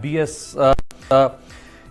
BS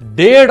1.5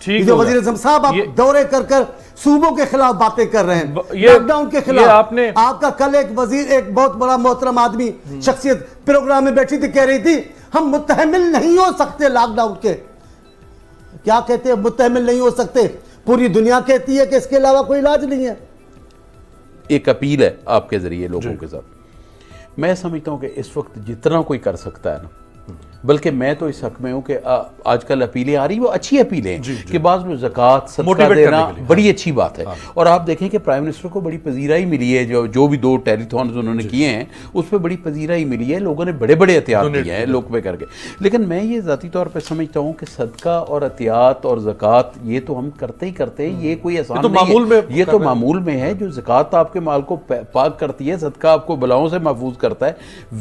ٹھیک جو ہو وزیر اعظم صاحب آپ دورے کر کر صوبوں کے خلاف باتیں کر رہے ہیں، لاک ڈاؤن کے خلاف. آپ کا کل ایک وزیر، ایک بہت بڑا محترم آدمی شخصیت پروگرام میں بیٹھی تھی، کہہ رہی تھی ہم متحمل نہیں ہو سکتے لاک ڈاؤن کے. کیا کہتے ہیں؟ متحمل نہیں ہو سکتے. پوری دنیا کہتی ہے کہ اس کے علاوہ کوئی علاج نہیں ہے. ایک اپیل ہے آپ کے ذریعے لوگوں کے ساتھ. میں سمجھتا ہوں کہ اس وقت جتنا کوئی کر سکتا ہے نا، بلکہ میں تو اس حق میں ہوں کہ آج کل اپیلیں آ رہی وہ اچھی اپیلیں ہیں کہ بعض میں زکوٰۃ صدقہ دینا بڑی اچھی بات ہے. اور آپ دیکھیں کہ پرائم منسٹر کو بڑی پذیرائی ملی ہے، جو بھی 2 ٹیلی تھونز انہوں نے کیے ہیں اس پہ بڑی پذیرائی ملی ہے. لوگوں نے بڑے بڑے احتیاط دیے ہیں لوگ پہ کر کے. لیکن میں یہ ذاتی طور پہ سمجھتا ہوں کہ صدقہ اور احتیاط اور زکوٰۃ یہ تو ہم کرتے ہی کرتے ہیں، یہ کوئی آسان نہیں ہے. یہ تو معمول میں ہے. جو زکوٰۃ آپ کے مال کو پاک کرتی ہے، صدقہ آپ کو بلاؤں سے محفوظ کرتا ہے.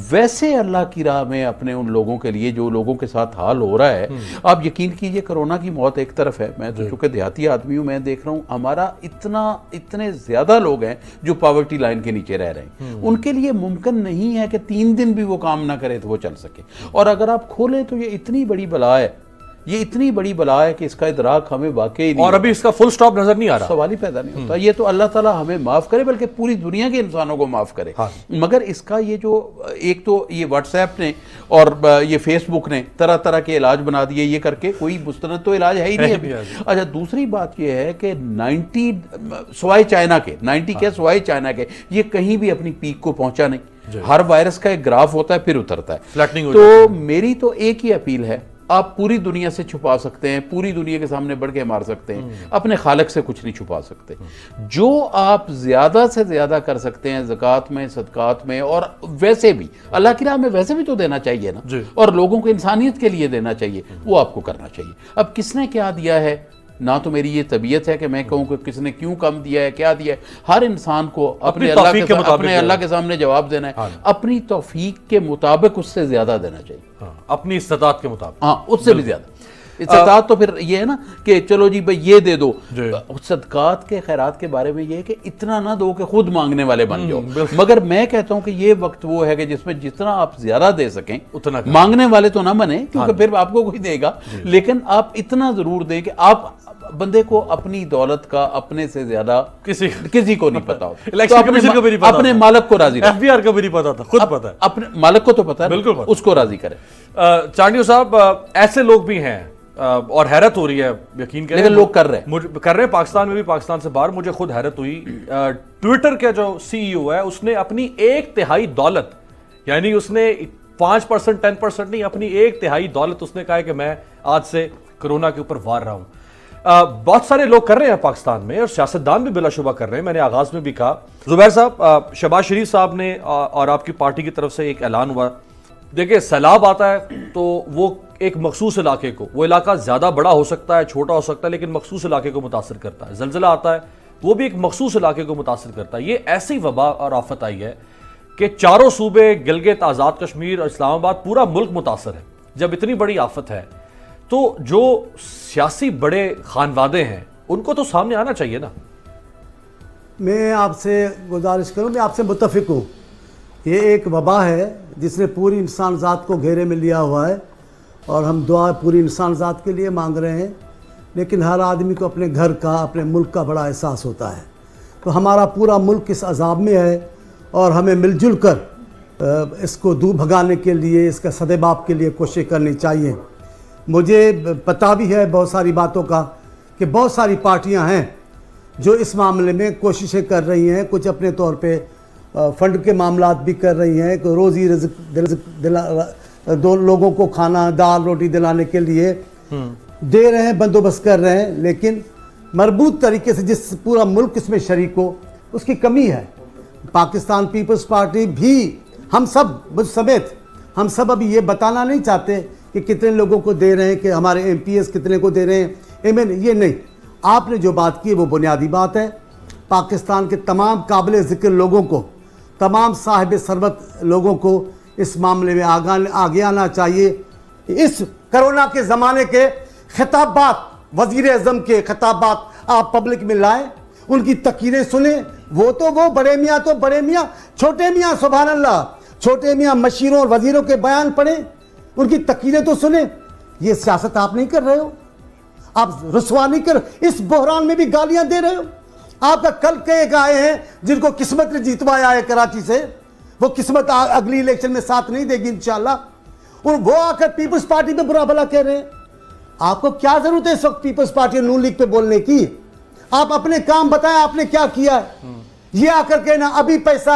ویسے اللہ کی راہ میں اپنے ان لوگوں کے لیے جو لوگوں کے ساتھ حال ہو رہا ہے، آپ یقین کیجئے کرونا کی موت ایک طرف ہے. میں تو چونکہ دیہاتی آدمی ہوں، میں دیکھ رہا ہوں ہمارا اتنے زیادہ لوگ ہیں جو پاورٹی لائن کے نیچے رہ رہے ہیں. ان کے لیے ممکن نہیں ہے کہ 3 دن بھی وہ کام نہ کرے تو وہ چل سکے. اور اگر آپ کھولیں تو یہ اتنی بڑی بلا ہے، یہ اتنی بڑی بلا ہے کہ اس کا ادراک ہمیں واقعی نہیں، اور ابھی اس کا فل سٹاپ نظر نہیں آ رہا. سوال ہی پیدا نہیں ہوتا. یہ تو اللہ تعالیٰ ہمیں معاف کرے، بلکہ پوری دنیا کے انسانوں کو معاف کرے. مگر اس کا یہ جو ایک تو یہ واٹس ایپ نے اور یہ فیس بک نے طرح طرح کے علاج بنا دیے، یہ کر کے کوئی مستند تو علاج ہے ہی نہیں ابھی. اچھا، دوسری بات یہ ہے کہ 90 سوائے چائنا کے، 90 کے سوائے چائنا کے، یہ کہیں بھی اپنی پیک کو پہنچا نہیں. ہر وائرس کا ایک گراف ہوتا ہے، پھر اترتا ہے. تو میری تو ایک ہی اپیل ہے، آپ پوری دنیا سے چھپا سکتے ہیں، پوری دنیا کے سامنے بڑھ کے مار سکتے ہیں، اپنے خالق سے کچھ نہیں چھپا سکتے. جو آپ زیادہ سے زیادہ کر سکتے ہیں زکوٰۃ میں، صدقات میں، اور ویسے بھی اللہ کی راہ میں ویسے بھی تو دینا چاہیے نا، اور لوگوں کو انسانیت کے لیے دینا چاہیے، وہ آپ کو کرنا چاہیے. اب کس نے کیا دیا ہے، نہ تو میری یہ طبیعت ہے کہ میں کہوں کہ کس نے کیوں کم دیا ہے، کیا دیا ہے. ہر انسان کو اپنے اللہ کے سامنے جواب دینا ہے، اپنی توفیق کے مطابق اس سے زیادہ دینا چاہیے، اپنی استطاعت کے مطابق. ہاں، اس سے بھی زیادہ. استطاعت تو پھر یہ ہے نا کہ چلو جی بھئی یہ دے دو. صدقات کے خیرات کے بارے میں یہ ہے کہ اتنا نہ دو کہ خود مانگنے والے بن جاؤ. مگر میں کہتا ہوں کہ یہ وقت وہ ہے کہ جس میں جتنا آپ زیادہ دے سکیں، مانگنے والے تو نہ بنیں کیونکہ پھر آپ کو کوئی دے گا، لیکن آپ اتنا ضرور دیں کہ آپ بندے کو اپنی دولت کا اپنے سے زیادہ کسی کو نہیں پتا ہوتا. اپنے مالک کو راضی ایف بی آر کا بھی نہیں پتا تھا، خود پتا ہے. اپنے مالک کو تو پتا ہے، بالکل اس کو راضی کرے. چانڈیو صاحب، ایسے لوگ بھی ہیں اور حیرت ہو رہی ہے، یقین کریں لیکن لوگ کر رہے ہیں پاکستان میں بھی، پاکستان سے باہر. مجھے خود حیرت ہوئی، ٹویٹر کا جو سی ای او ہے اس نے اپنی 1/3 دولت، یعنی اس نے 5% 10% نہیں، اپنی 1/3 دولت اس نے کہا ہے کہ میں آج سے کرونا کے اوپر وار رہا ہوں. بہت سارے لوگ کر رہے ہیں پاکستان میں، اور سیاستدان بھی بلا شبہ کر رہے ہیں. میں نے آغاز میں بھی کہا، زبیر صاحب، شہباز شریف صاحب نے اور آپ کی پارٹی کی طرف سے ایک اعلان ہوا. دیکھیں، سیلاب آتا ہے تو وہ ایک مخصوص علاقے کو، وہ علاقہ زیادہ بڑا ہو سکتا ہے، چھوٹا ہو سکتا ہے، لیکن مخصوص علاقے کو متاثر کرتا ہے. زلزلہ آتا ہے، وہ بھی ایک مخصوص علاقے کو متاثر کرتا ہے. یہ ایسی وبا اور آفت آئی ہے کہ چاروں صوبے، گلگت، آزاد کشمیر اور اسلام آباد، پورا ملک متاثر ہے. جب اتنی بڑی آفت ہے تو جو سیاسی بڑے خانوادے ہیں ان کو تو سامنے آنا چاہیے نا. میں آپ سے گزارش کروں، میں آپ سے متفق ہوں. یہ ایک وبا ہے جس نے پوری انسان ذات کو گھیرے میں لیا ہوا ہے، اور ہم دعا پوری انسان ذات کے لیے مانگ رہے ہیں. لیکن ہر آدمی کو اپنے گھر کا، اپنے ملک کا بڑا احساس ہوتا ہے. تو ہمارا پورا ملک اس عذاب میں ہے، اور ہمیں مل جل کر اس کو دور بھگانے کے لیے، اس کا سدباب کے لیے کوشش کرنی چاہیے. مجھے پتہ بھی ہے بہت ساری باتوں کا کہ بہت ساری پارٹیاں ہیں جو اس معاملے میں کوششیں کر رہی ہیں. کچھ اپنے طور پہ فنڈ کے معاملات بھی کر رہی ہیں، کہ روزی رزق دو لوگوں کو کھانا، دال روٹی دلانے کے لیے دے رہے ہیں، بندوبست کر رہے ہیں. لیکن مربوط طریقے سے جس پورا ملک اس میں شریک ہو، اس کی کمی ہے. پاکستان پیپلز پارٹی بھی، ہم سب، مجھ سمیت، ہم سب ابھی یہ بتانا نہیں چاہتے کہ کتنے لوگوں کو دے رہے ہیں، کہ ہمارے ایم پی ایس کتنے کو دے رہے ہیں، یہ نہیں. آپ نے جو بات کی وہ بنیادی بات ہے. پاکستان کے تمام قابل ذکر لوگوں کو، تمام صاحب ثروت لوگوں کو اس معاملے میں آگے آنا چاہیے. اس کرونا کے زمانے کے خطابات، وزیر اعظم کے خطابات آپ پبلک میں لائیں، ان کی تقریریں سنیں. وہ بڑے میاں تو بڑے میاں، چھوٹے میاں سبحان اللہ، چھوٹے میاں مشیروں اور وزیروں کے بیان پڑھیں، ان کی تقریریں تو سنیں. یہ سیاست آپ نہیں کر رہے ہو. آپ رسوا نہیں کر, اس بحران میں بھی گالیاں دے رہے ہو. آپ کا کل کے ایک آئے ہیں جن کو قسمت نے جیتوایا ہے کراچی سے, وہ قسمت اگلی الیکشن میں ساتھ نہیں دے گی انشاءاللہ, اور وہ آ کر پیپلز پارٹی پہ برا بھلا کہہ رہے ہیں. آپ کو کیا ضرورت ہے اس وقت پیپلز پارٹی اور نون لیگ پہ بولنے کی؟ آپ اپنے کام بتائیں آپ نے کیا کیا ہے. یہ آ کر کہنا ابھی پیسہ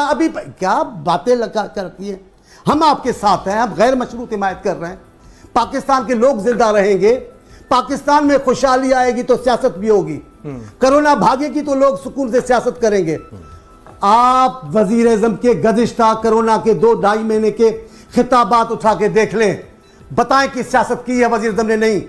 کیا باتیں لگا کرتی ہیں. ہم آپ کے ساتھ ہیں, ہم غیر مشروط حمایت کر رہے ہیں. پاکستان کے لوگ زندہ رہیں گے, پاکستان میں خوشحالی آئے گی تو سیاست بھی ہوگی, کرونا بھاگے گی تو لوگ سکون سے سیاست کریں گے. آپ وزیر اعظم کے گزشتہ کرونا کے 2-2.5 مہینے کے خطابات اٹھا کے دیکھ لیں, بتائیں کہ سیاست کی ہے وزیر اعظم نے. نہیں,